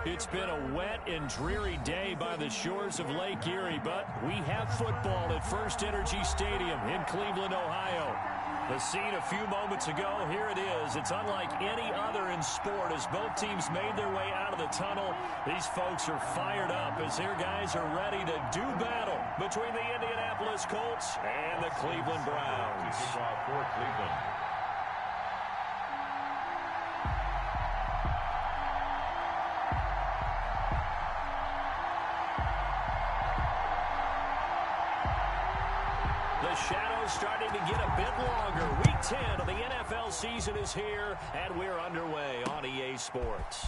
It's been a wet and dreary day by the shores of Lake Erie, but we have football at First Energy Stadium in Cleveland, Ohio. The scene a few moments ago, here it is. It's unlike any other in sport as both teams made their way out of the tunnel. These folks are fired up as their guys are ready to do battle between the Indianapolis Colts and the Cleveland Browns. For Cleveland. The shadow's starting to get a bit longer. Week 10 of the NFL season is here, and we're underway on EA Sports.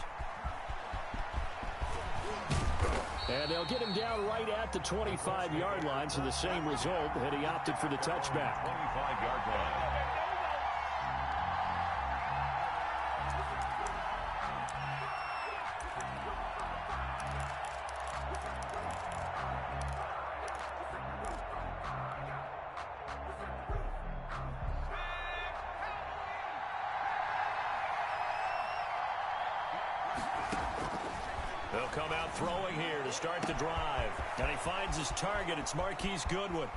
And they'll get him down right at the 25-yard line, so the same result, and he opted for the touchback. 25-yard line. They'll come out throwing here to start the drive. And he finds his target. It's Marquise Goodwin.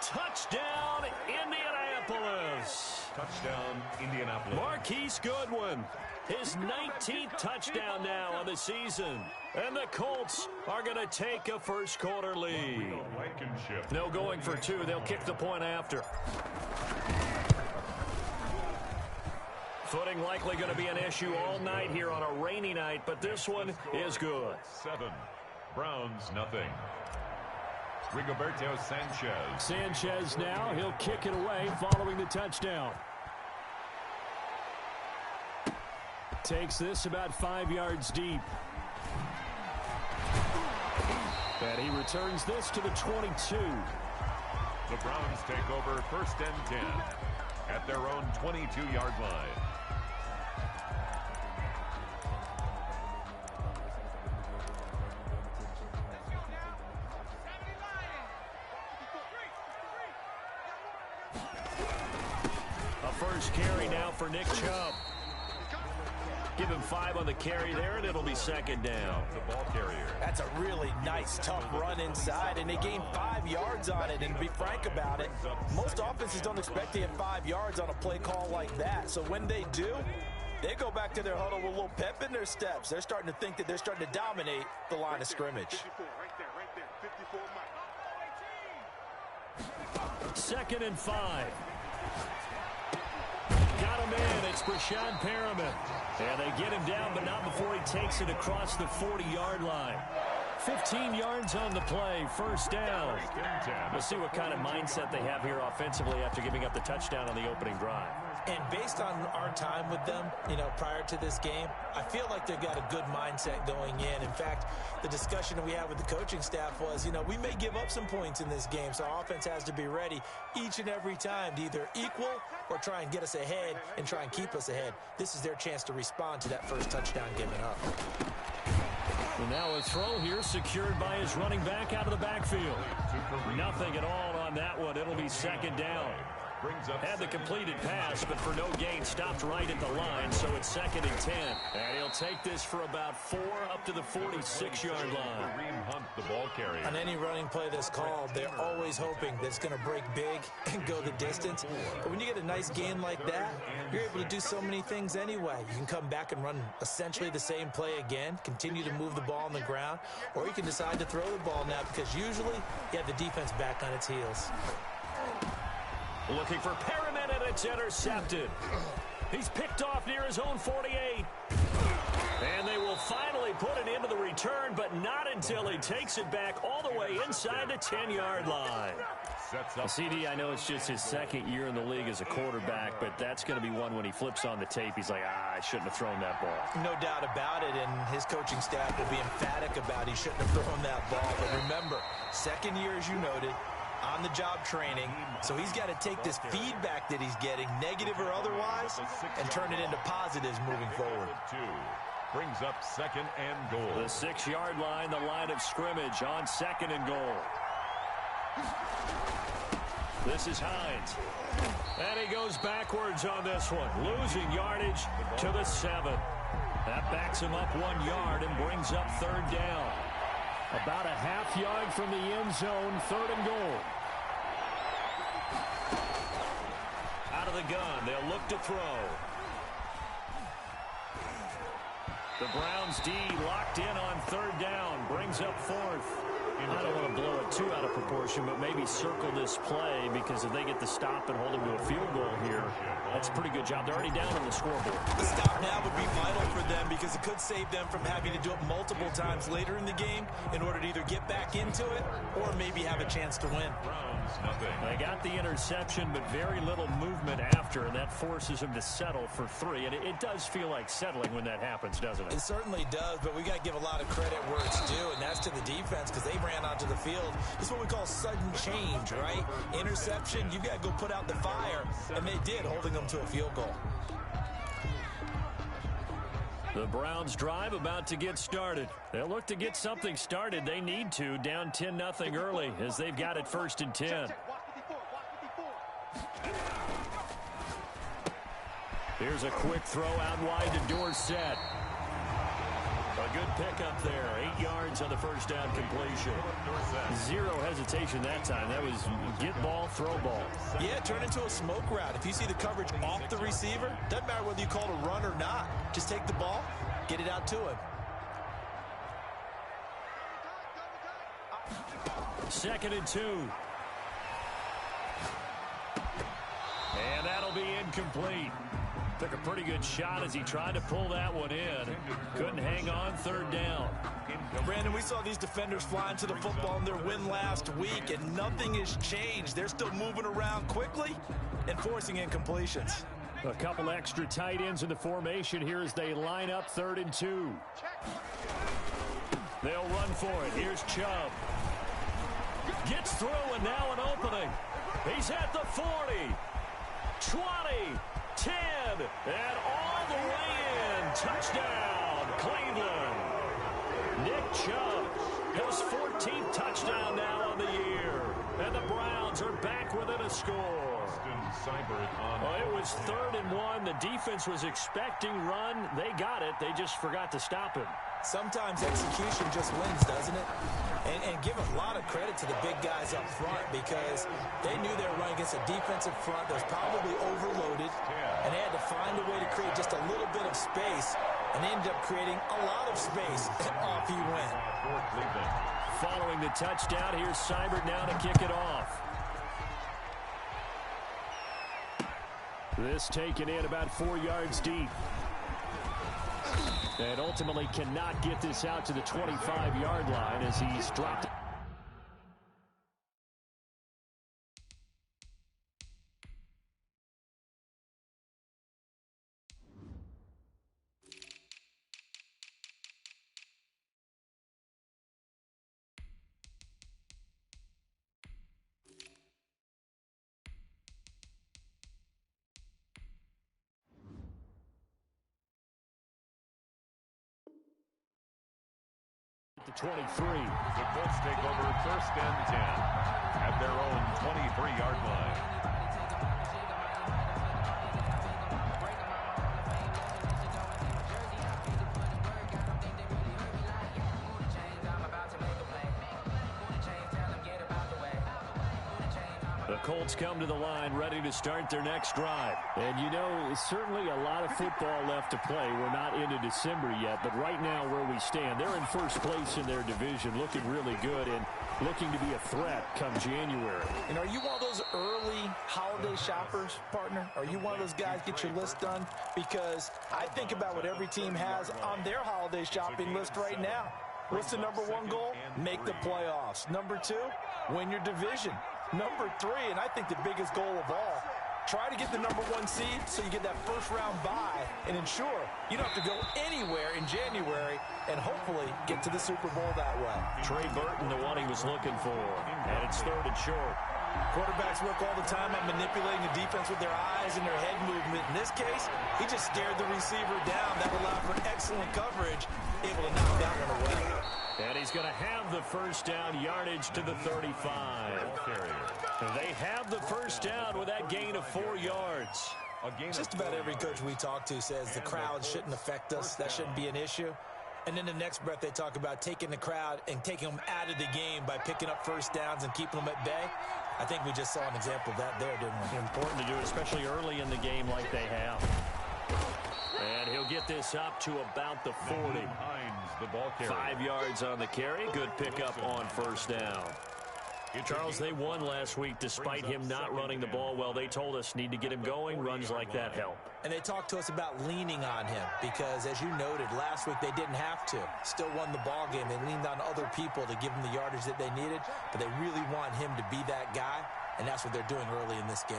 Touchdown, Indianapolis. Touchdown, Indianapolis. Marquise Goodwin. His 19th touchdown now on the season. And the Colts are going to take a first-quarter lead. No going for two. They'll kick the point after. Footing likely going to be an issue all night here on a rainy night, but this one is good. 7. Browns, nothing. Rigoberto Sanchez. Sanchez now. He'll kick it away following the touchdown. Takes this about 5 yards deep. And he returns this to the 22. The Browns take over first and 10 at their own 22-yard line. First carry now for Nick Chubb. Give him 5 on the carry there, and it'll be second down. The ball carrier. That's a really nice, tough run inside, and they gained 5 yards on it. And to be frank about it, most offenses don't expect to get 5 yards on a play call like that. So when they do, they go back to their huddle with a little pep in their steps. They're starting to think that they're starting to dominate the line of scrimmage. Second and 5. Got him in. It's Brashad Perriman. And they get him down, but not before he takes it across the 40-yard line. 15 yards on the play. First down. We'll see what kind of mindset they have here offensively after giving up the touchdown on the opening drive. And based on our time with them, prior to this game, I feel like they've got a good mindset going in. In fact, the discussion that we had with the coaching staff was, we may give up some points in this game, so our offense has to be ready each and every time to either equal or try and get us ahead and try and keep us ahead. This is their chance to respond to that first touchdown given up. And now a throw here secured by his running back out of the backfield. Nothing at all on that one. It'll be second down. Had the completed pass, but for no gain, stopped right at the line, so it's second and 10. And he'll take this for about 4 up to the 46-yard line. The ball carrier. On any running play that's called, they're always hoping that it's going to break big and go the distance. But when you get a nice gain like that, you're able to do so many things anyway. You can come back and run essentially the same play again, continue to move the ball on the ground, or you can decide to throw the ball now because usually you have the defense back on its heels. Looking for Perriman, and it's intercepted. He's picked off near his own 48. And they will finally put it into the return, but not until he takes it back all the way inside the 10-yard line. CD, I know it's just his second year in the league as a quarterback, but that's going to be one when he flips on the tape. He's like, I shouldn't have thrown that ball. No doubt about it, and his coaching staff will be emphatic about he shouldn't have thrown that ball. But remember, second year, as you noted, on-the-job training, so he's got to take this feedback that he's getting, negative or otherwise, and turn it into positives moving forward. Brings up second and goal. The 6-yard line, the line of scrimmage on second and goal. This is Hines. And he goes backwards on this one, losing yardage to the 7. That backs him up 1 yard and brings up 3rd down. About a half yard from the end zone, 3rd and goal. Out of the gun, they'll look to throw. The Browns D locked in on 3rd down, brings up 4th. I don't want to blow it too out of proportion, but maybe circle this play, because if they get the stop and hold him to a field goal here, that's a pretty good job. They're already down on the scoreboard. The stop now would be vital for them, because it could save them from having to do it multiple times later in the game in order to either get back into it or maybe have a chance to win. They got the interception, but very little movement after, and that forces them to settle for 3. And it does feel like settling when that happens, doesn't it? It certainly does, but we got to give a lot of credit where it's due, and that's to the defense, because they ran onto the field. This is what we call sudden change, right? Interception, you got to go put out the fire, and they did, holding them to a field goal. The Browns drive about to get started. They'll look to get something started. They need to, down 10-0 early, as they've got it 1st and 10. Here's a quick throw out wide to Dorsett. A good pickup there. 8 yards on the 1st down completion. 0 hesitation that time. That was get ball, throw ball. Yeah, turn into a smoke route. If you see the coverage off the receiver, doesn't matter whether you call it a run or not. Just take the ball, get it out to him. 2nd and 2. And that'll be incomplete. Took a pretty good shot as he tried to pull that one in. Couldn't hang on 3rd down. Brandon, we saw these defenders fly into the football in their win last week, and nothing has changed. They're still moving around quickly and forcing incompletions. A couple extra tight ends in the formation here as they line up 3rd and 2. They'll run for it. Here's Chubb. Gets through, and now an opening. He's at the 40, 20, 10, and all the way in. Touchdown, Cleveland. Nick Chubb, his 14th touchdown now on the year. And the Browns are back within a score. Well, it was 3rd and 1. The defense was expecting run. They got it. They just forgot to stop him. Sometimes execution just wins, doesn't it? And give a lot of credit to the big guys up front, because they knew they were running against a defensive front that was probably overloaded, and they had to find a way to create just a little bit of space, and they ended up creating a lot of space. Off he went. Following the touchdown, here's Seibert now to kick it off. This taken in about 4 yards deep. And ultimately cannot get this out to the 25-yard line as he's dropped it. To 23. The Colts take over 1st and 10 at their own 23-yard line. The Colts come to the line ready to start their next drive. And, you know, certainly a lot of football left to play. We're not into December yet, but right now where we stand, they're in 1st place in their division, looking really good and looking to be a threat come January. And are you one of those early holiday shoppers, partner? Are you one of those guys get your list done? Because I think about what every team has on their holiday shopping list right now. What's the number 1 goal? Make the playoffs. Number 2, win your division. Number 3, and I think the biggest goal of all, try to get the number 1 seed so you get that 1st round bye and ensure you don't have to go anywhere in January and hopefully get to the Super Bowl that way. Trey Burton, the one he was looking for. And it's 3rd and short. Quarterbacks work all the time on manipulating the defense with their eyes and their head movement. In this case, he just stared the receiver down. That allowed for excellent coverage, able to knock that one away. And he's going to have the first down, yardage to the 35. They have the first down with that gain of 4 yards. Just about every coach we talk to says the crowd shouldn't affect us. That shouldn't be an issue. And in the next breath, they talk about taking the crowd and taking them out of the game by picking up first downs and keeping them at bay. I think we just saw an example of that there, didn't we? Important to do, especially early in the game like they have. And he'll get this up to about the 40. 5 yards on the carry. Good pickup on first down. Charles, they won last week despite him not running the ball well. They told us need to get him going. Runs like that help. And they talked to us about leaning on him because, as you noted, last week they didn't have to. Still won the ball game. They leaned on other people to give them the yardage that they needed, but they really want him to be that guy, and that's what they're doing early in this game.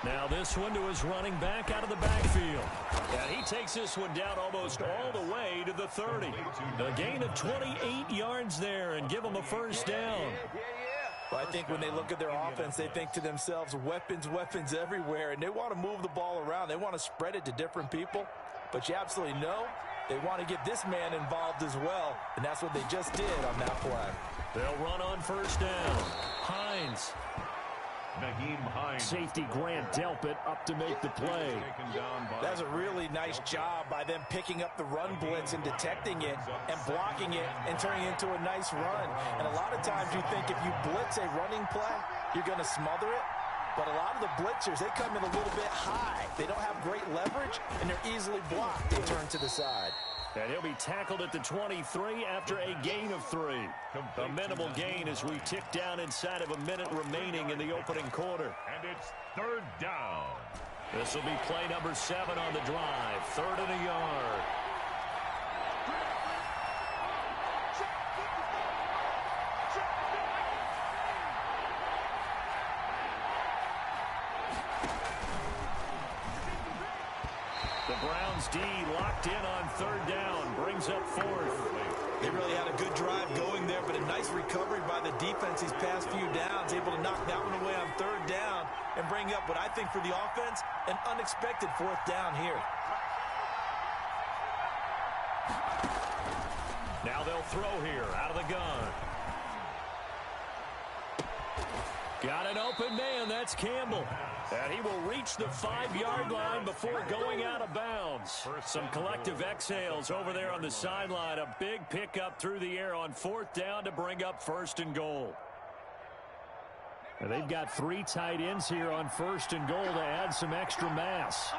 Now this one to his running back out of the backfield. And he takes this one down almost all the way to the 30. A gain of 28 yards there and give him a first down. Well, I think when they look at their offense, they think to themselves, weapons, weapons everywhere, and they want to move the ball around. They want to spread it to different people, but you absolutely know they want to get this man involved as well, and that's what they just did on that play. They'll run on first down. Hines. Safety Grant Delpit up to make the play. That's a really nice job by them picking up the run blitz and detecting it and blocking it and turning it into a nice run. And a lot of times you think if you blitz a running play, you're going to smother it. But a lot of the blitzers, they come in a little bit high. They don't have great leverage, and they're easily blocked. They turn to the side. And he'll be tackled at the 23 after a gain of 3. A minimal gain as we tick down inside of a minute remaining in the opening quarter. And it's third down. This will be play number 7 on the drive. 3rd and a yard. The Browns D locked in on 3rd down, brings up 4th. They really had a good drive going there, but a nice recovery by the defense these past few downs, able to knock that one away on 3rd down and bring up what I think for the offense, an unexpected 4th down here. Now they'll throw here out of the gun. Got an open man, that's Campbell. And he will reach the 5-yard line before going out of bounds. Some collective exhales over there on the sideline. A big pickup through the air on 4th down to bring up 1st and goal. And they've got 3 tight ends here on 1st and goal to add some extra mass.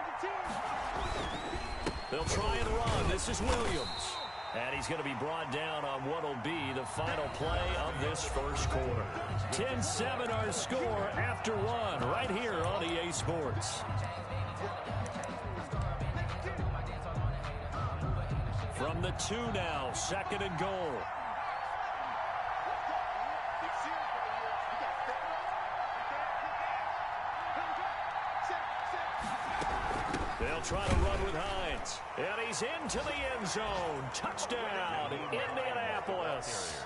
They'll try and run. This is Williams. And he's going to be brought down on what will be the final play of this first quarter. 10-7 our score after 1 right here on EA Sports. From the 2 now, 2nd and goal. They'll try to run with Hines. And he's into the end zone. Touchdown, Indianapolis.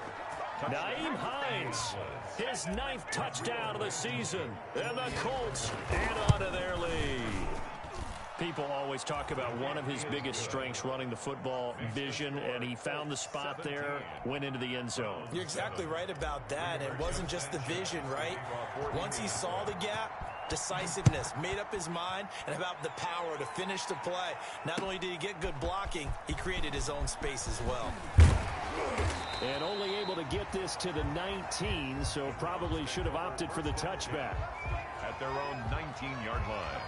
Nyheim Hines, his 9th touchdown of the season. And the Colts add on to their lead. People always talk about one of his biggest strengths running the football, vision, and he found the spot there, went into the end zone. You're exactly right about that. It wasn't just the vision, right? Once he saw the gap, decisiveness, made up his mind, and about the power to finish the play. Not only did he get good blocking, he created his own space as well. And only able to get this to the 19, so probably should have opted for the touchback. At their own 19-yard line.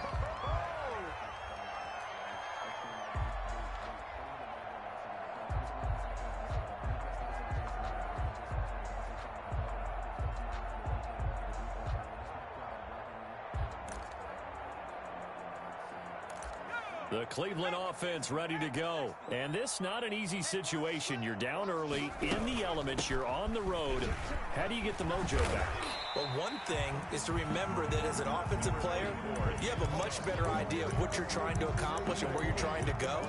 The Cleveland offense ready to go. And this not an easy situation. You're down early, in the elements, you're on the road. How do you get the mojo back? Well, one thing is to remember that as an offensive player, you have a much better idea of what you're trying to accomplish and where you're trying to go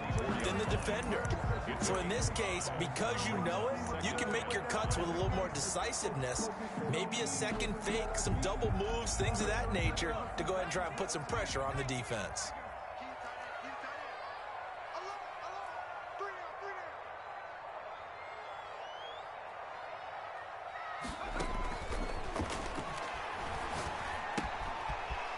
than the defender. So in this case, because you know it, you can make your cuts with a little more decisiveness, maybe a second fake, some double moves, things of that nature, to go ahead and try and put some pressure on the defense.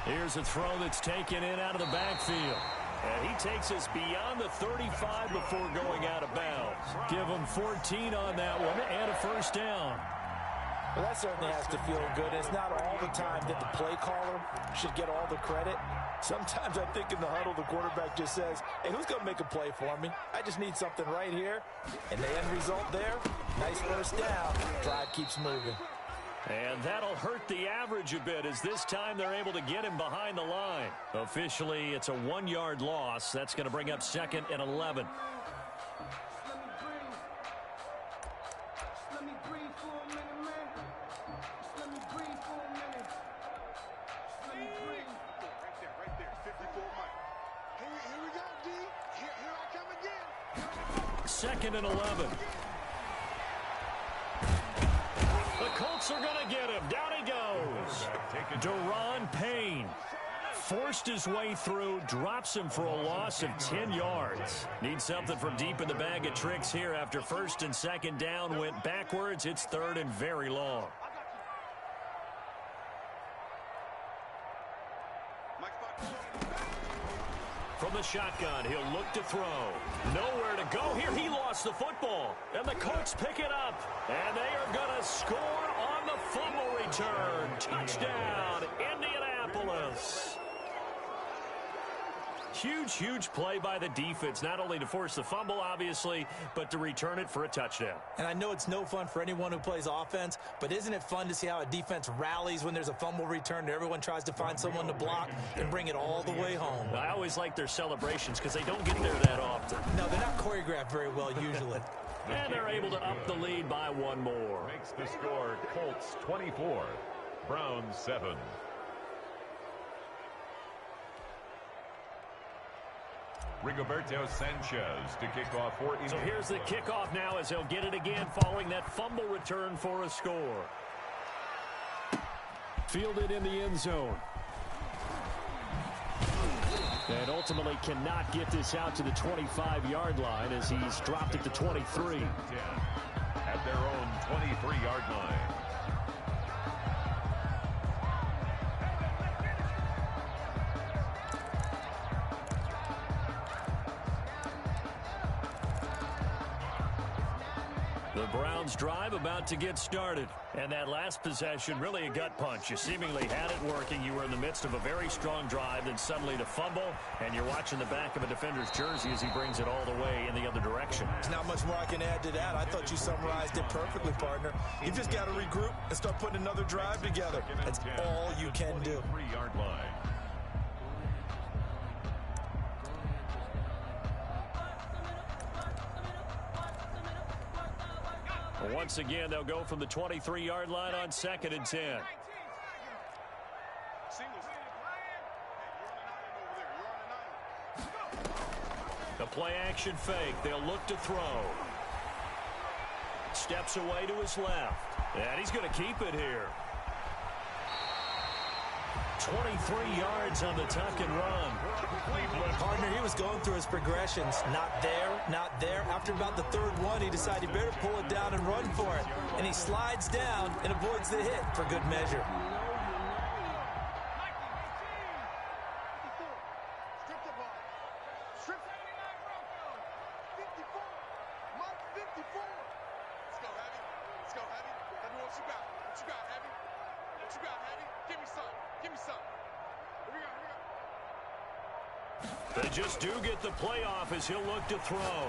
Here's a throw that's taken in out of the backfield. And he takes us beyond the 35 before going out of bounds. Give him 14 on that one and a first down. Well, that certainly has to feel good. It's not all the time that the play caller should get all the credit. Sometimes I think in the huddle, the quarterback just says, hey, who's going to make a play for me? I just need something right here. And the end result there, nice first down. Drive keeps moving. And that'll hurt the average a bit as this time they're able to get him behind the line. Officially, it's a 1-yard loss. That's going to bring up 2nd and 11. Second and 11. The Colts are going to get him. Down he goes. Deron Payne forced his way through, drops him for a loss of 10 yards. Needs something from deep in the bag of tricks here after 1st and 2nd down. Went backwards. It's 3rd and very long. From the shotgun, he'll look to throw. Nowhere to go here. He lost the football. And the Colts pick it up. And they are going to score on the fumble return. Touchdown, Indianapolis. Huge, huge play by the defense, not only to force the fumble, obviously, but to return it for a touchdown. And I know it's no fun for anyone who plays offense, but isn't it fun to see how a defense rallies when there's a fumble return and everyone tries to find someone to block and bring it all the way home? I always like their celebrations because they don't get there that often. No, they're not choreographed very well usually. And they're able to up the lead by 1 more. Makes the score Colts 24, Browns 7. Rigoberto Sanchez to kick off for Indiana. So here's the kickoff now as he'll get it again following that fumble return for a score. Fielded in the end zone. And ultimately cannot get this out to the 25-yard line as he's dropped it to 23. At their own 23-yard line. The Browns drive about to get started. And that last possession, really a gut punch. You seemingly had it working. You were in the midst of a very strong drive, then suddenly the fumble, and you're watching the back of a defender's jersey as he brings it all the way in the other direction. There's not much more I can add to that. I thought you summarized it perfectly, partner. You just got to regroup and start putting another drive together. That's all you can do. 3-yard line. Once again, they'll go from the 23-yard line on 2nd and 10. The play-action fake. They'll look to throw. Steps away to his left. And he's going to keep it here. 23 yards on the tuck and run. Partner, he was going through his progressions. Not there, not there. After about the 3rd one, he decided he better pull it down and run for it. And he slides down and avoids the hit for good measure. They just do get the playoff as he'll look to throw.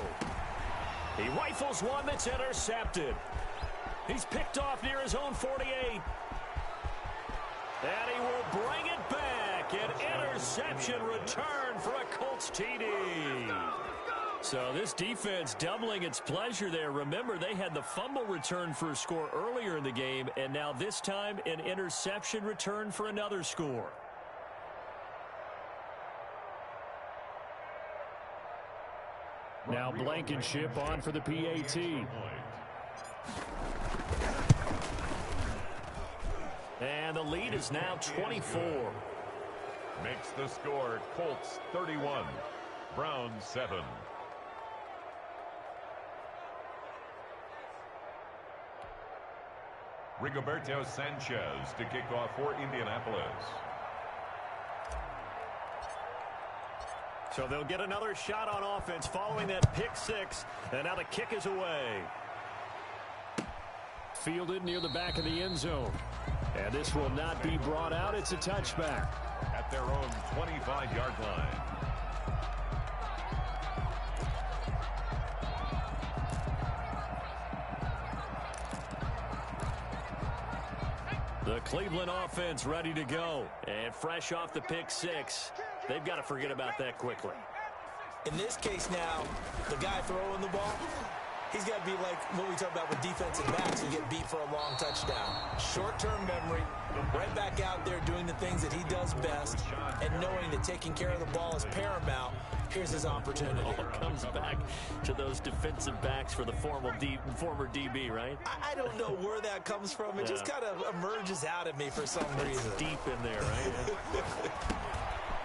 He rifles one that's intercepted. He's picked off near his own 48. And he will bring it back. back. An interception return for a Colts TD. So this defense doubling its pleasure there. Remember, they had the fumble return for a score earlier in the game, and now this time an interception return for another score. Now Blankenship on for the PAT. And the lead is now 24. Makes the score Colts 31, Browns 7. Rigoberto Sanchez to kick off for Indianapolis. So they'll get another shot on offense following that pick six. And now the kick is away. Fielded near the back of the end zone. And this will not be brought out. It's a touchback. At their own 25-yard line. The Cleveland offense ready to go. And fresh off the pick six. They've got to forget about that quickly. In this case now, the guy throwing the ball, he's got to be like what we talk about with defensive backs who get beat for a long touchdown. Short-term memory, right back out there doing the things that he does best, and knowing that taking care of the ball is paramount. Here's his opportunity. All comes back to those defensive backs for the former DB, right? I don't know where that comes from. It just kind of emerges out of me for some reason. It's deep in there, right?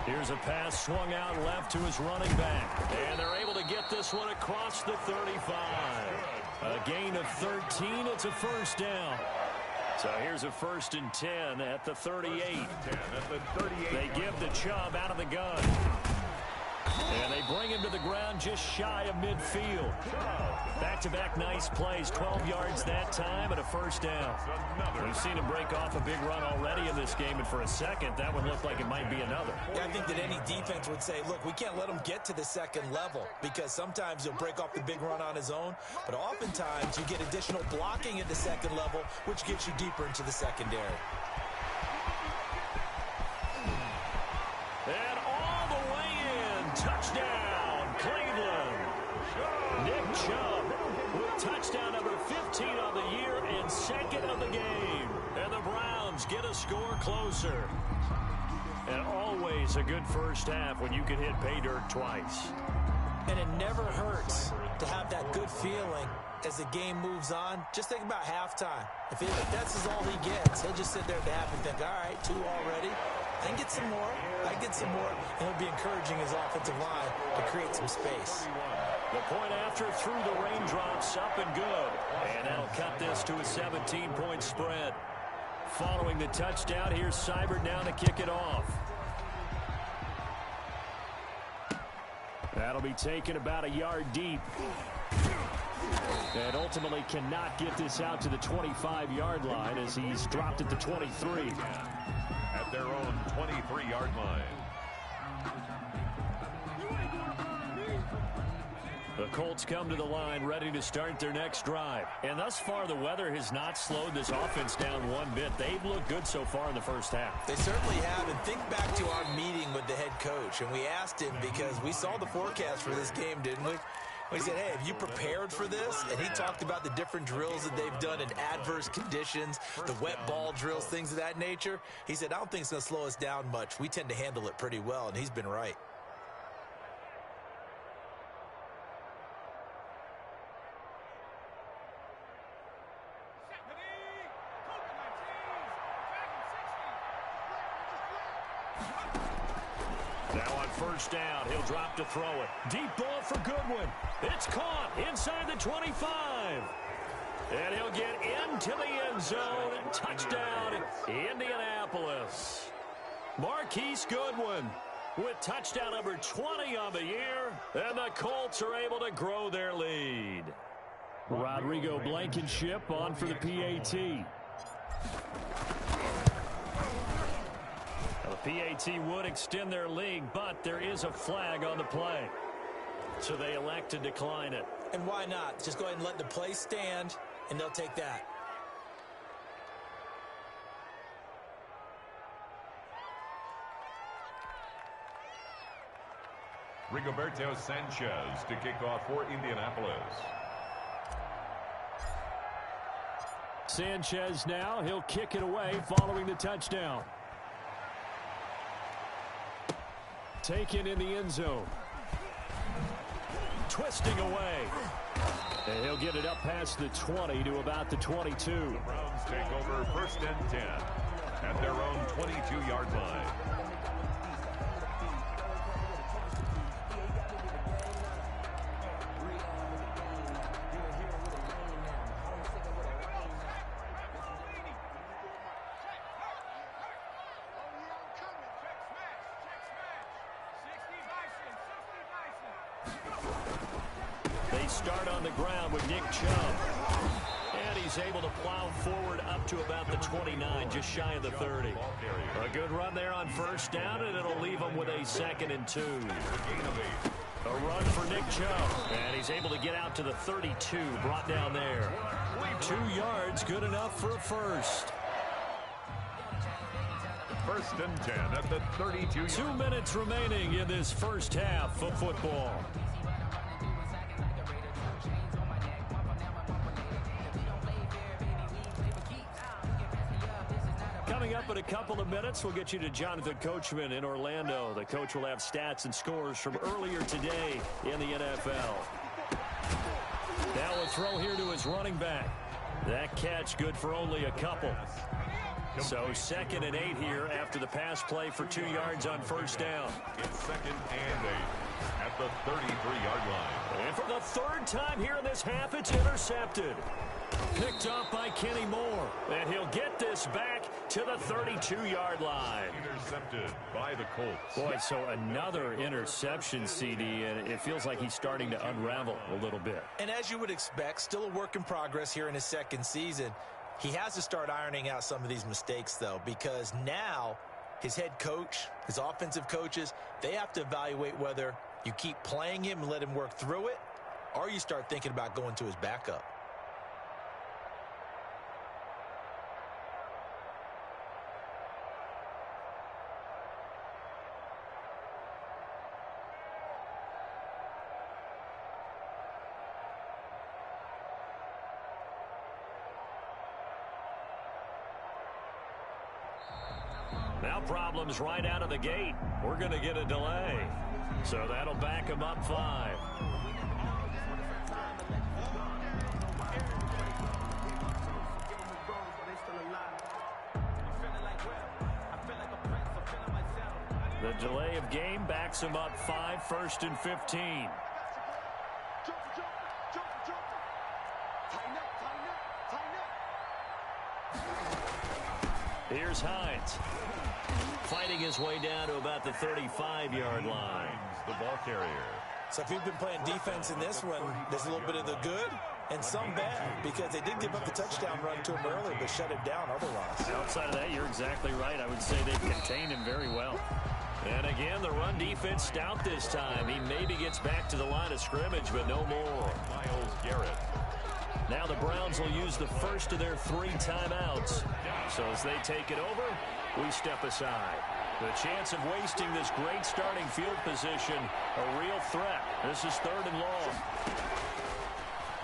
Here's a pass swung out left to his running back. And they're able to get this one across the 35. A gain of 13. It's a first down. So here's a 1st and 10 at the 38. They give the Chubb out of the gun. And they bring him to the ground just shy of midfield. Back-to-back nice plays, 12 yards that time and a first down. We've seen him break off a big run already in this game, and for a second, that one looked like it might be another. Yeah, I think that any defense would say, look, we can't let him get to the second level because sometimes he'll break off the big run on his own, but oftentimes you get additional blocking at the second level, which gets you deeper into the secondary. And all the way in, touchdown, Cleveland. Nick Chubb with touchdown number 15 on the year and second of the game. And the Browns get a score closer. And always a good first half when you can hit pay dirt twice. And it never hurts to have that good feeling as the game moves on. Just think about halftime. If that's all he gets, he'll just sit there at the half and think, all right, 2 already. I can get some more. I can get some more. And he'll be encouraging his offensive line to create some space. The point after through the raindrops, up and good. And that'll cut this to a 17-point spread. Following the touchdown, here's Seibert now to kick it off. That'll be taken about a yard deep. And ultimately cannot get this out to the 25-yard line as he's dropped at the 23. At their own 23-yard line. The Colts come to the line ready to start their next drive. And thus far, the weather has not slowed this offense down one bit. They've looked good so far in the first half. They certainly have. And think back to our meeting with the head coach. And we asked him because we saw the forecast for this game, didn't we? We said, hey, have you prepared for this? And he talked about the different drills that they've done in adverse conditions, the wet ball drills, things of that nature. He said, I don't think it's going to slow us down much. We tend to handle it pretty well, and he's been right. Now on first down, he'll drop to throw it. Deep ball for Goodwin. It's caught inside the 25. And he'll get into the end zone. Touchdown, Indianapolis. Marquise Goodwin with touchdown number 20 on the year. And the Colts are able to grow their lead. Rodrigo Blankenship on for the PAT. The PAT would extend their lead, but there is a flag on the play. So they elect to decline it. And why not? Just go ahead and let the play stand, and they'll take that. Rigoberto Sanchez to kick off for Indianapolis. Sanchez now, he'll kick it away following the touchdown. Taken in the end zone. Twisting away. And he'll get it up past the 20 to about the 22. The Browns take over 1st and 10 at their own 22-yard line. They start on the ground with Nick Chubb. And he's able to plow forward up to about the 29, just shy of the 30. A good run there on 1st down, and it'll leave him with a 2nd and 2. A run for Nick Chubb. And he's able to get out to the 32, brought down there. 2 yards, good enough for a first. 1st and 10 at the 32. 2 minutes remaining in this first half of football. Coming up in a couple of minutes, we'll get you to Jonathan Coachman in Orlando. The coach will have stats and scores from earlier today in the NFL. Now a throw here to his running back. That catch good for only a couple. So 2nd and 8 here after the pass play for 2 yards on 1st down. It's 2nd and 8 at the 33-yard line. And for the 3rd time here in this half, it's intercepted. Picked off by Kenny Moore. And he'll get this back to the 32-yard line. Intercepted by the Colts. Boy, so another interception, CD, and it feels like he's starting to unravel a little bit. And as you would expect, still a work in progress here in his 2nd season. He has to start ironing out some of these mistakes, though, because now his head coach, his offensive coaches, they have to evaluate whether you keep playing him and let him work through it, or you start thinking about going to his backup. Now problems right out of the gate. We're going to get a delay. So that'll back him up 5. The delay of game backs him up 5, 1st and 15. Here's Hines. Fighting his way down to about the 35-yard line. The ball carrier. So if you've been playing defense in this one, there's a little bit of the good and some bad, because they did give up the touchdown run to him earlier, but shut it down otherwise. Outside of that, you're exactly right. I would say they've contained him very well. And again, the run defense stout this time. He maybe gets back to the line of scrimmage, but no more. Myles Garrett. Now the Browns will use the first of their 3 timeouts. So as they take it over, we step aside. The chance of wasting this great starting field position, a real threat. This is 3rd and long.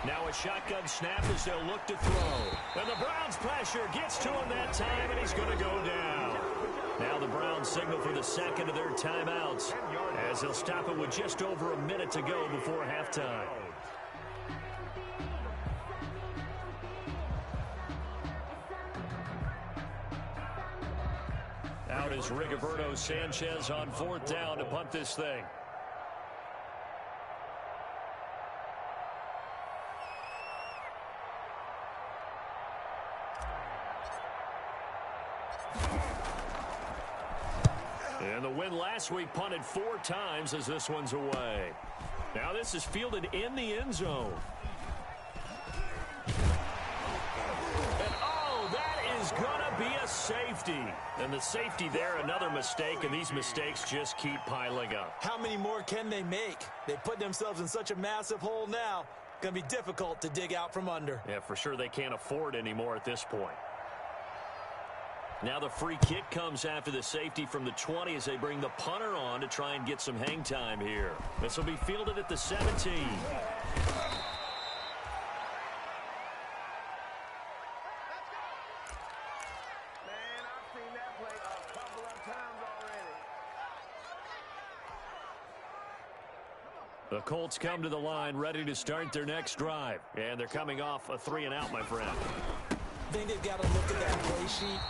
Now a shotgun snap as they'll look to throw. And the Browns pressure gets to him that time, and he's going to go down. Now the Browns signal for the 2nd of their timeouts, as they'll stop it with just over a minute to go before halftime. Out is Rigoberto Sanchez on 4th down to punt this thing. And the win last week punted 4 times as this one's away. Now this is fielded in the end zone. And oh, that is going to be a safety. And the safety there, another mistake, and these mistakes just keep piling up. How many more can they make? They put themselves in such a massive hole now. Going to be difficult to dig out from under. Yeah, for sure they can't afford anymore at this point. Now the free kick comes after the safety from the 20 as they bring the punter on to try and get some hang time here. This will be fielded at the 17. The Colts come to the line ready to start their next drive. And they're coming off a 3-and-out, my friend. I think they've got to look at that play sheet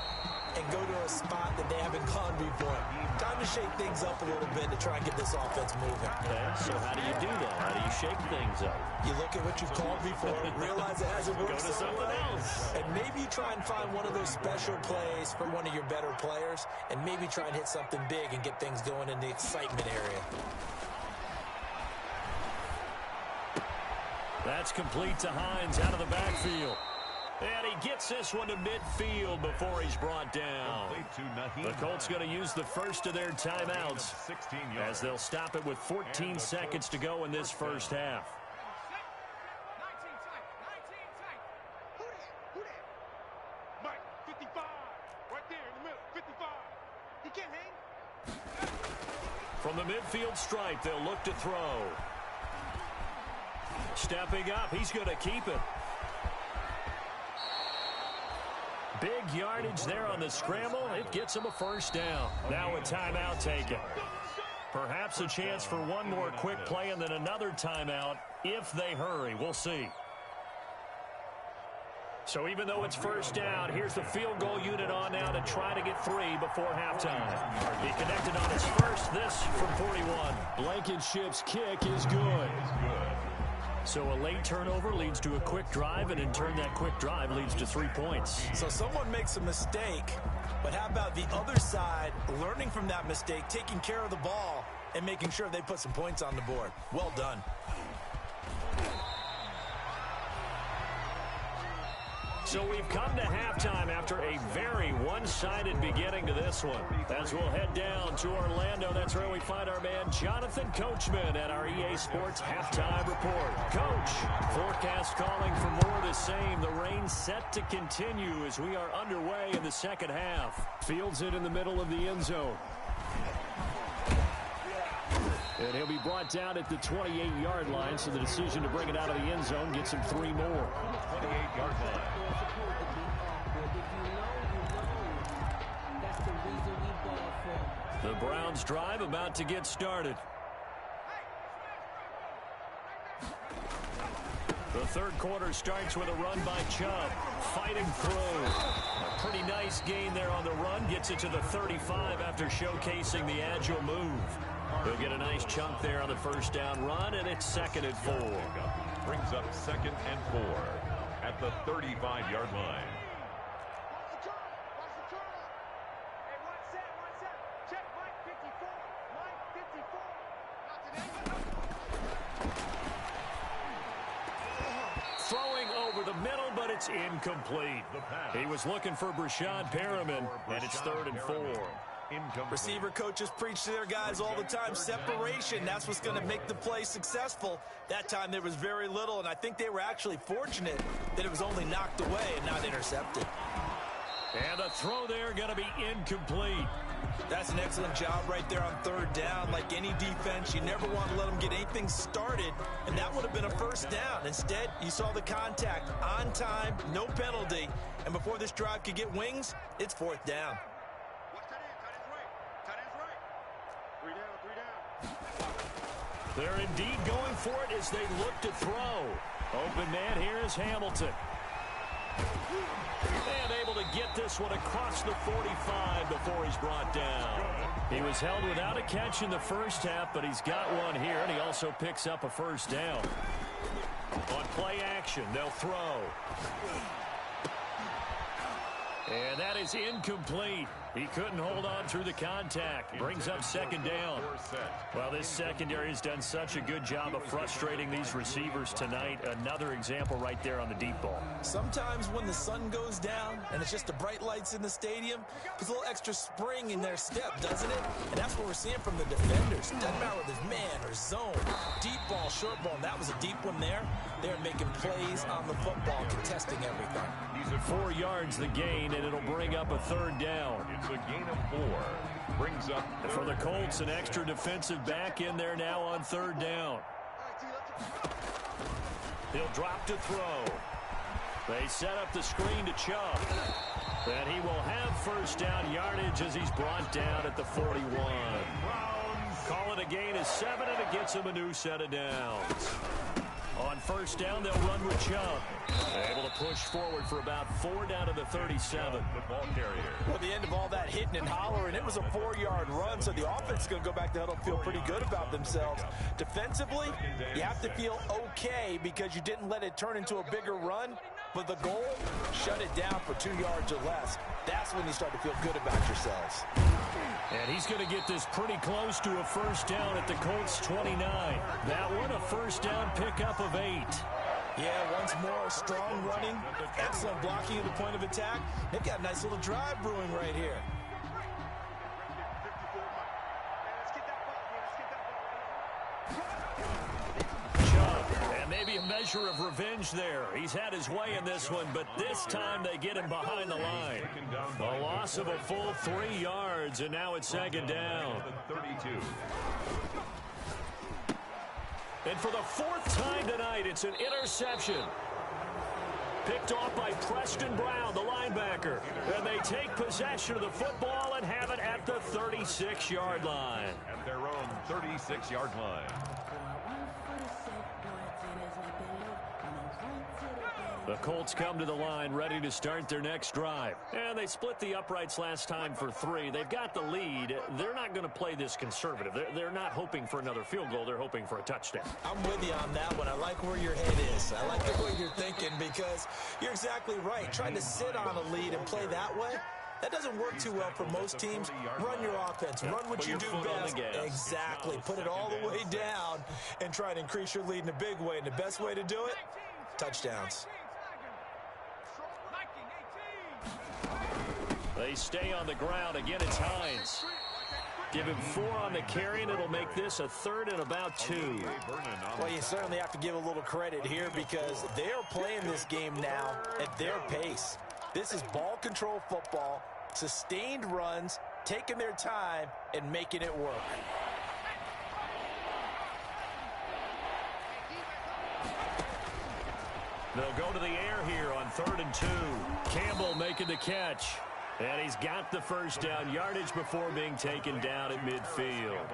and go to a spot that they haven't gone before. Time to shake things up a little bit to try and get this offense moving. Okay, so how do you do that? How do you shake things up? You look at what you've called before, realize it hasn't worked. Go to something else. And maybe you try and find one of those special plays from one of your better players, and maybe try and hit something big and get things going in the excitement area. That's complete to Hines out of the backfield. And he gets this one to midfield before he's brought down. The Colts going to use the first of their timeouts as they'll stop it with 14 seconds to go in this first half. Mike, 55, right there in the middle, 55. He can't hang. From the midfield stripe, they'll look to throw. Stepping up, he's going to keep it. Big yardage there on the scramble. It gets him a first down. Now a timeout taken. Perhaps a chance for one more quick play and then another timeout if they hurry. We'll see. So even though it's first down, here's the field goal unit on now to try to get 3 before halftime. He connected on his first. This from 41. Blankenship's kick is good. So a late turnover leads to a quick drive, and in turn that quick drive leads to 3 points. So someone makes a mistake, but how about the other side learning from that mistake, taking care of the ball, and making sure they put some points on the board? Well done. So we've come to halftime after a very one-sided beginning to this one. As we'll head down to Orlando, that's where we find our man Jonathan Coachman at our EA Sports Halftime Report. Coach, forecast calling for more of the same. The rain set to continue as we are underway in the second half. Fields it in the middle of the end zone. And he'll be brought down at the 28-yard line, so the decision to bring it out of the end zone gets him 3 more. 28-yard line. The Browns drive about to get started. The third quarter starts with a run by Chubb. Fighting through. A pretty nice gain there on the run. Gets it to the 35 after showcasing the agile move. He'll get a nice chunk there on the first down run, and it's 2nd and 4. Brings up 2nd and 4 at the 35-yard line. Throwing over the middle, but it's incomplete. He was looking for Brashad Perriman, and it's 3rd and 4. Receiver coaches preach to their guys all the time. Separation, that's what's going to make the play successful. That time there was very little, and I think they were actually fortunate that it was only knocked away and not intercepted. And the throw there going to be incomplete. That's an excellent job right there on 3rd down. Like any defense, you never want to let them get anything started, and that would have been a first down. Instead, you saw the contact on time, no penalty, and before this drive could get wings, it's 4th down. They're indeed going for it as they look to throw. Open man here is Hamilton. And able to get this one across the 45 before he's brought down. He was held without a catch in the first half, but he's got one here, and he also picks up a first down. On play action, they'll throw. And that is incomplete. He couldn't hold on through the contact. Brings up 2nd down. Well, this secondary has done such a good job of frustrating these receivers tonight. Another example right there on the deep ball. Sometimes when the sun goes down and it's just the bright lights in the stadium, there's a little extra spring in their step, doesn't it? And that's what we're seeing from the defenders. Doesn't matter whether it's man or zone, deep ball, short ball. And that was a deep one there. They're making plays on the football, contesting everything. 4 yards the gain, and it'll bring up a third down. It's a gain of 4. Brings up For the Colts, an extra defensive back in there now on third down. He'll drop to throw. They set up the screen to Chubb. And he will have first down yardage as he's brought down at the 41. Call it a gain of 7, and it gets him a new set of downs. On first down, they'll run with Chubb. Able to push forward for about 4 down to the 37. The ball carrier. Well, the end of all that hitting and hollering, it was a 4-yard run, so the offense is going to go back to huddle and feel pretty good about themselves. Defensively, you have to feel okay because you didn't let it turn into a bigger run, but the goal, shut it down for 2 yards or less. That's when you start to feel good about yourselves. And he's going to get this pretty close to a first down at the Colts 29. That one a first down pickup of 8. Yeah, once more, strong running, excellent blocking at the point of attack. They've got a nice little drive brewing right here. Maybe a measure of revenge there. He's had his way in this one, but this time they get him behind the line. A loss of a full 3 yards, and now it's second down. 32. And for the 4th time tonight, it's an interception. Picked off by Preston Brown, the linebacker. And they take possession of the football and have it at the 36-yard line. At their own 36-yard line. The Colts come to the line ready to start their next drive. And they split the uprights last time for 3. They've got the lead. They're not going to play this conservative. They're not hoping for another field goal. They're hoping for a touchdown. I'm with you on that one. I like where your head is. I like the way you're thinking because you're exactly right. Trying to sit on a lead and play that way, that doesn't work too well for most teams. Run your offense. Run what you do best. Exactly. Put it all the way down and try to increase your lead in a big way. And the best way to do it, touchdowns. They stay on the ground. Again, it's Hines. Give him 4 on the carry, and it'll make this a 3rd and about 2. Well, you certainly have to give a little credit here because they're playing this game now at their pace. This is ball control football, sustained runs, taking their time, and making it work. They'll go to the air here on 3rd and 2. Campbell making the catch. And he's got the first down yardage before being taken down at midfield.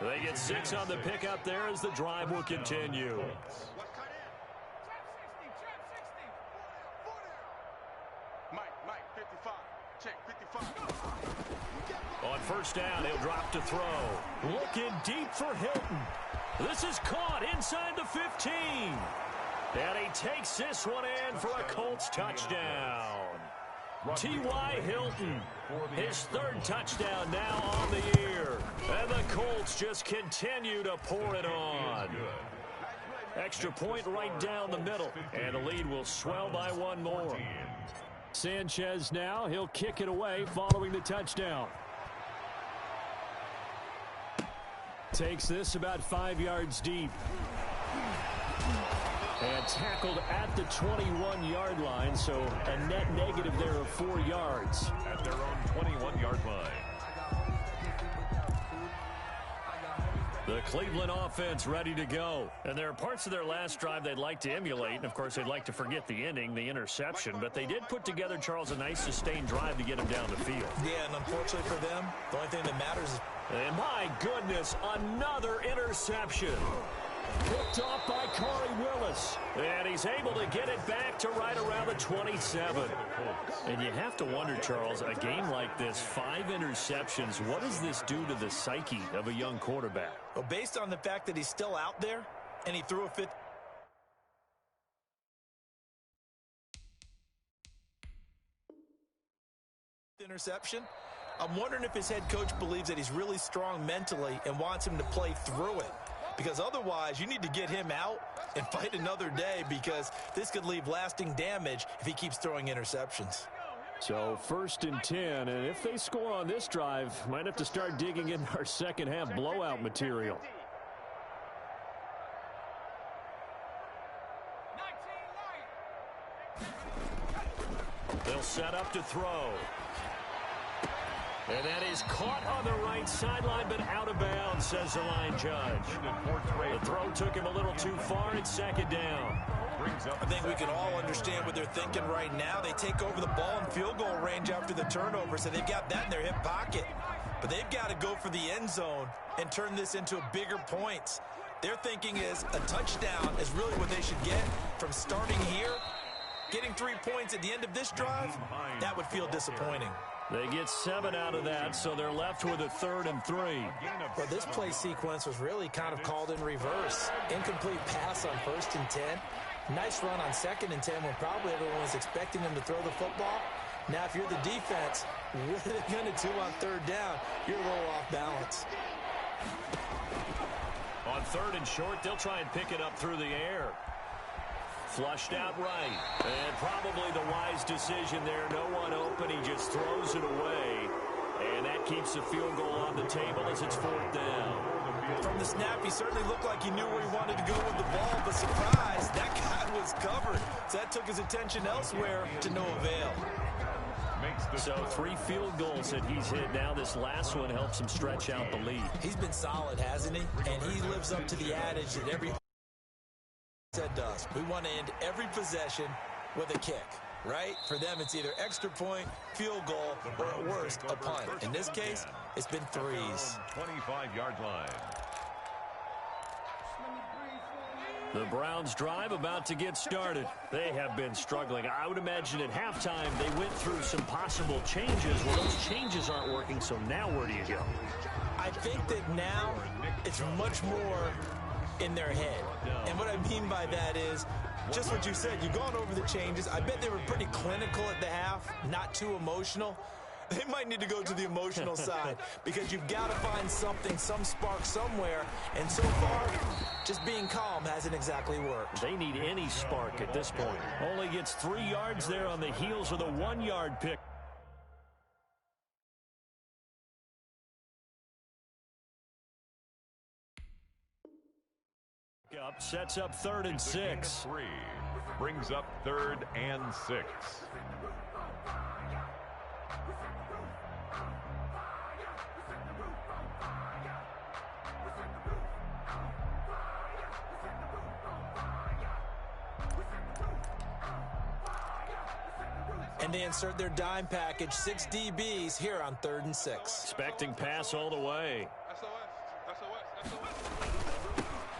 They get 6 on the pickup there as the drive will continue. Mike, 55. Check, 55. On first down, he'll drop to throw. Looking deep for Hilton. This is caught inside the 15. And he takes this one in for a Colts touchdown. T.Y. Hilton, his 3rd touchdown now on the year. And the Colts just continue to pour it on. Extra point right down the middle. And the lead will swell by 1 more. Sanchez now, he'll kick it away following the touchdown. Takes this about 5 yards deep. And tackled at the 21-yard line, so a net negative there of 4 yards. At their own 21-yard line. The Cleveland offense ready to go. And there are parts of their last drive they'd like to emulate. And, of course, they'd like to forget the ending, the interception. But they did put together, Charles, a nice sustained drive to get them down the field. Yeah, and unfortunately for them, the only thing that matters is... And, my goodness, another interception. Picked off by Corey Willis. And he's able to get it back to right around the 27. And you have to wonder, Charles, a game like this, 5 interceptions, what does this do to the psyche of a young quarterback? Well, based on the fact that he's still out there and he threw a 5th interception, I'm wondering if his head coach believes that he's really strong mentally and wants him to play through it. Because otherwise, you need to get him out and fight another day because this could leave lasting damage if he keeps throwing interceptions. So 1st and 10, and if they score on this drive, might have to start digging in our second half blowout material. They'll set up to throw. And that is caught on the right sideline, but out of bounds, says the line judge. The throw took him a little too far. It's second down. I think we can all understand what they're thinking right now. They take over the ball in field goal range after the turnover, so they've got that in their hip pocket. But they've got to go for the end zone and turn this into a bigger points. Their thinking is a touchdown is really what they should get from starting here. Getting 3 points at the end of this drive, that would feel disappointing. They get 7 out of that, so they're left with a 3rd and 3. Well, this play sequence was really kind of called in reverse. Incomplete pass on 1st and 10. Nice run on 2nd and 10 when probably everyone was expecting them to throw the football. Now, if you're the defense, what are they going to do on 3rd down? You're a little off balance. On 3rd and short, they'll try and pick it up through the air. Flushed out right. And probably the wise decision there. No one open. He just throws it away. And that keeps the field goal on the table as it's 4th down. From the snap, he certainly looked like he knew where he wanted to go with the ball, but surprise, that guy was covered. So that took his attention elsewhere to no avail. So 3 field goals that he's hit now. This last one helps him stretch out the lead. He's been solid, hasn't he? And he lives up to the adage that every said does. We want to end every possession with a kick, right? For them, it's either extra point, field goal, or at worst, a punt. In this case, it's been 3s. 25-yard line. The Browns drive about to get started. They have been struggling. I would imagine at halftime they went through some possible changes. Well, those changes aren't working, so now where do you go? I think that now it's much more in their head. And what I mean by that is just what you said. You've gone over the changes. I bet they were pretty clinical at the half, not too emotional. They might need to go to the emotional side because you've got to find something, some spark somewhere. And so far, just being calm hasn't exactly worked. They need any spark at this point. Only gets 3 yards there on the heels of the 1-yard pick. Up, sets up 3rd and 6. 3 brings up 3rd and 6. And they insert their dime package, 6 DBs here on 3rd and 6. Expecting pass all the way.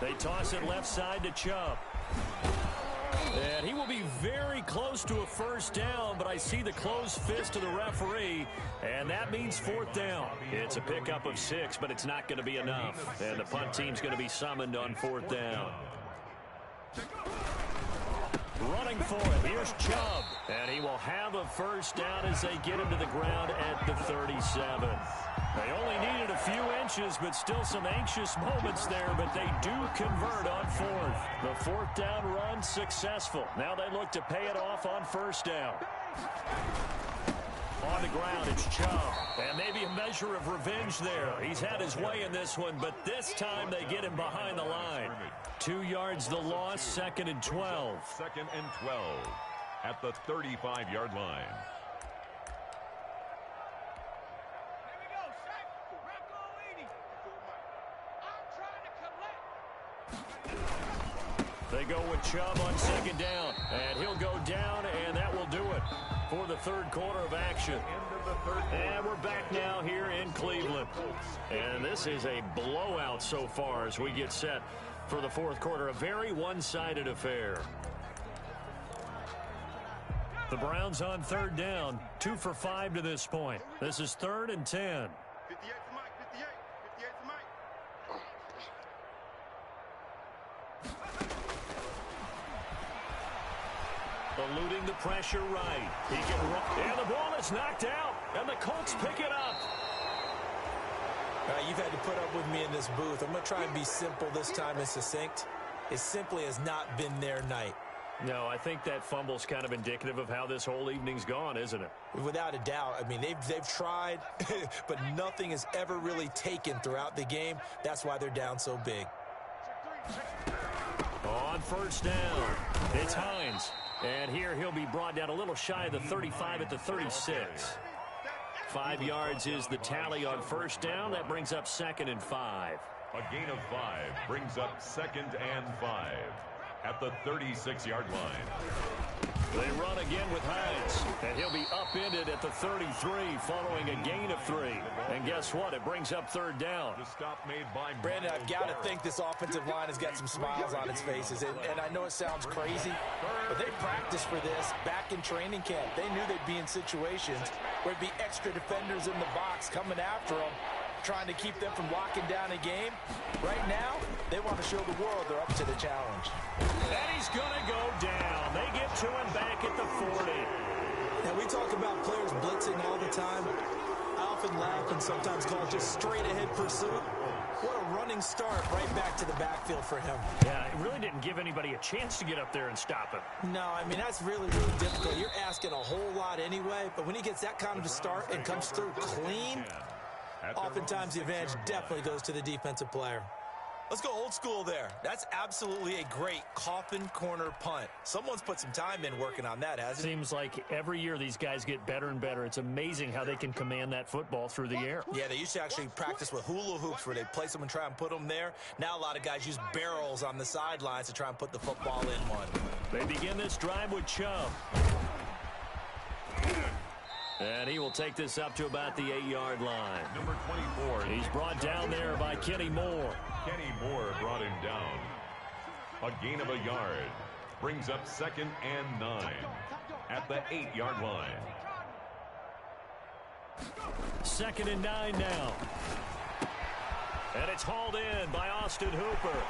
They toss it left side to Chubb. And he will be very close to a 1st down, but I see the closed fist of the referee, and that means 4th down. It's a pickup of 6, but it's not going to be enough. And the punt team's going to be summoned on 4th down. Running for it, here's Chubb. And he will have a 1st down as they get him to the ground at the 37. They only needed a few inches, but still some anxious moments there, but they do convert on 4th. The 4th down run successful. Now they look to pay it off on 1st down. On the ground, it's Chubb. And maybe a measure of revenge there. He's had his way in this one, but this time they get him behind the line. 2 yards the loss, 2nd and 12. 2nd and 12 at the 35-yard line. They go with Chubb on 2nd down, and he'll go down, and that will do it for the 3rd quarter of action. And we're back now here in Cleveland. And this is a blowout so far as we get set for the 4th quarter. A very one-sided affair. The Browns on 3rd down, 2 for 5 to this point. This is 3rd and 10. Eluding the pressure right. He can run. And the ball is knocked out. And the Colts pick it up. You've had to put up with me in this booth. I'm going to try and be simple this time and succinct. It simply has not been their night. No, I think that fumble's kind of indicative of how this whole evening's gone, isn't it? Without a doubt. I mean, they've tried, but nothing has ever really taken throughout the game. That's why they're down so big. On 1st down, it's Hines. And here he'll be brought down a little shy of the 35 at the 36. 5 yards is the tally on first down. That brings up 2nd and 5. A gain of 5 brings up 2nd and 5 at the 36-yard line. They run again with Hines, and he'll be upended at the 33 following a gain of 3. And guess what? It brings up 3rd down. The stop made by Brandon, I've got to think this offensive line has got some smiles on its faces. And I know it sounds crazy, but they practiced for this back in training camp. They knew they'd be in situations where it'd be extra defenders in the box coming after them, trying to keep them from locking down a game. Right now, they want to show the world they're up to the challenge. And he's going to go down. They get to him back at the 40. Now, we talk about players blitzing all the time. I often laugh and sometimes call it just straight-ahead pursuit. What a running start right back to the backfield for him. Yeah, it really didn't give anybody a chance to get up there and stop him. No, I mean, that's really, really difficult. You're asking a whole lot anyway, but when he gets that kind of a start and comes through clean, oftentimes the advantage definitely goes to the defensive player. Let's go old school there. That's absolutely a great coffin corner punt. Someone's put some time in working on that, hasn't it? Seems like every year these guys get better and better. It's amazing how they can command that football through the air. Yeah, they used to actually practice with hula hoops where they place them and try and put them there. Now a lot of guys use barrels on the sidelines to try and put the football in one. They begin this drive with Chubb. And he will take this up to about the 8-yard line. Number 24. He's brought down there by Kenny Moore. Kenny Moore brought him down. A gain of a yard brings up 2nd and 9 at the 8-yard line. 2nd and 9 now. And it's hauled in by Austin Hooper.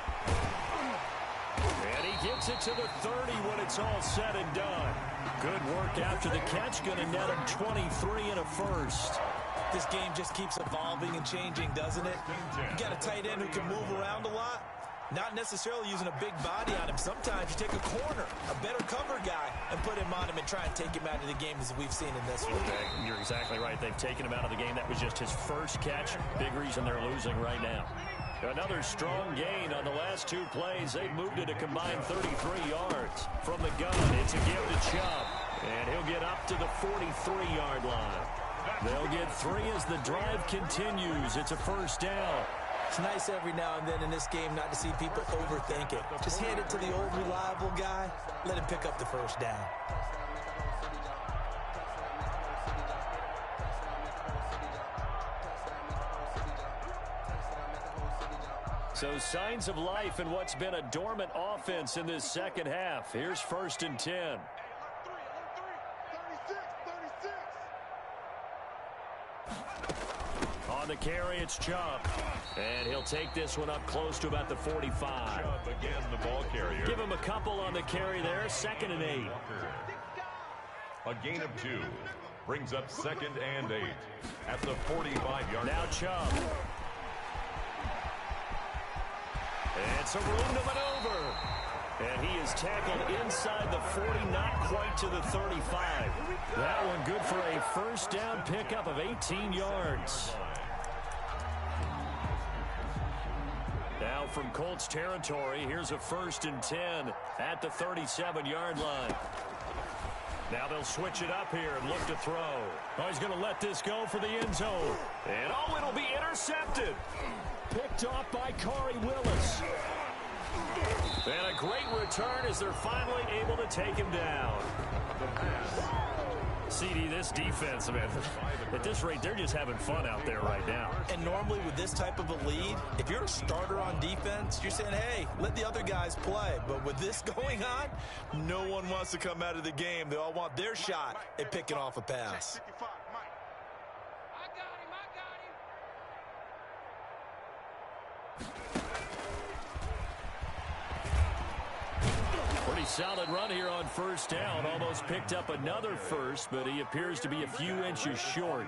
And he gets it to the 30 when it's all said and done. Good work after the catch. Going to net him 23 and a first. This game just keeps evolving and changing, doesn't it? You got a tight end who can move around a lot. Not necessarily using a big body on him. Sometimes you take a corner, a better cover guy, and put him on him and try and take him out of the game as we've seen in this one. You're exactly right. They've taken him out of the game. That was just his first catch. Big reason they're losing right now. Another strong gain on the last 2 plays. They've moved it a combined 33 yards. From the gun, it's a give to Chubb. And he'll get up to the 43-yard line. They'll get 3 as the drive continues. It's a first down. It's nice every now and then in this game not to see people overthink it. Just hand it to the old reliable guy. Let him pick up the first down. So signs of life in what's been a dormant offense in this second half. Here's 1st and 10. On the carry, it's Chubb. And he'll take this one up close to about the 45. Chubb again, the ball carrier. Give him a couple on the carry there. 2nd and 8. A gain of 2 brings up 2nd and 8 at the 45-yard line. Now Chubb. And some room to maneuver. And he is tackled inside the 40, not quite to the 35. That one good for a first down pickup of 18 yards. Now from Colts territory, here's a 1st and 10 at the 37-yard line. Now they'll switch it up here and look to throw. Oh, he's going to let this go for the end zone. And oh, it'll be intercepted. Picked off by Corey Willis. And a great return as they're finally able to take him down. CD, this defense, man, at this rate, they're just having fun out there right now. And normally with this type of a lead, if you're a starter on defense, you're saying, hey, let the other guys play. But with this going on, no one wants to come out of the game. They all want their shot at picking off a pass. Pretty solid run here on first down. Almost picked up another first, but he appears to be a few inches short.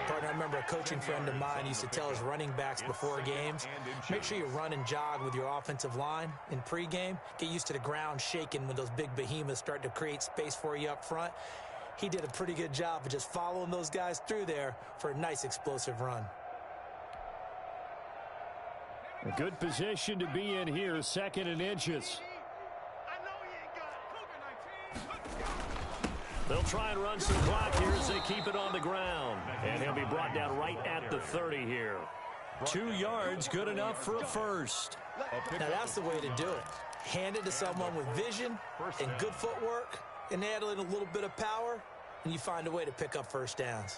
Partner, I remember a coaching friend of mine used to tell his running backs before games, make sure you run and jog with your offensive line in pregame. Get used to the ground shaking when those big behemoths start to create space for you up front. He did a pretty good job of just following those guys through there for a nice explosive run. A good position to be in here, 2nd and inches. They'll try and run some clock here as they keep it on the ground. And he'll be brought down right at the 30 here. 2 yards, good enough for a first. Now, that's the way to do it. Hand it to someone with vision and good footwork, and add in a little bit of power, and you find a way to pick up first downs.